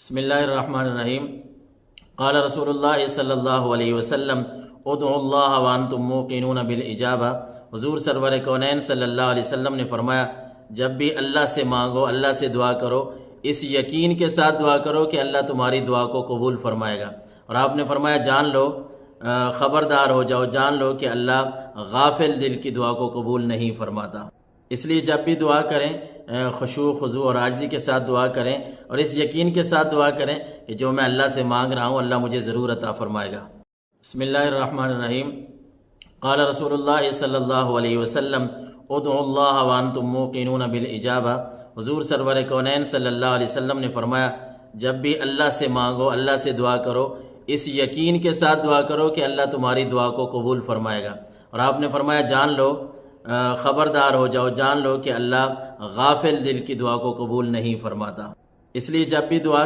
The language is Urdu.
بسم اللہ الرحمن الرحیم۔ قال رسول اللہ صلی اللہ علیہ وسلم ادعوا اللہ وانتم موقنون بالاجابہ۔ حضور سرور کونین صلی اللہ علیہ وسلم نے فرمایا جب بھی اللہ سے مانگو، اللہ سے دعا کرو، اس یقین کے ساتھ دعا کرو کہ اللہ تمہاری دعا کو قبول فرمائے گا۔ اور آپ نے فرمایا جان لو، خبردار ہو جاؤ، جان لو کہ اللہ غافل دل کی دعا کو قبول نہیں فرماتا۔ اس لیے جب بھی دعا کریں خشوع خضوع اور عاجزی کے ساتھ دعا کریں، اور اس یقین کے ساتھ دعا کریں کہ جو میں اللہ سے مانگ رہا ہوں اللہ مجھے ضرور عطا فرمائے گا۔ بسم اللہ الرحمن الرحیم۔ قال رسول اللہ صلی اللہ علیہ وسلم ادعوا اللہ وانتم موقنون بالاجابہ۔ حضور سرور کونین صلی اللہ علیہ وسلم نے فرمایا جب بھی اللہ سے مانگو، اللہ سے دعا کرو، اس یقین کے ساتھ دعا کرو کہ اللہ تمہاری دعا کو قبول فرمائے گا۔ اور آپ نے فرمایا جان لو، خبردار ہو جاؤ، جان لو کہ اللہ غافل دل کی دعا کو قبول نہیں فرماتا۔ اس لیے جب بھی دعا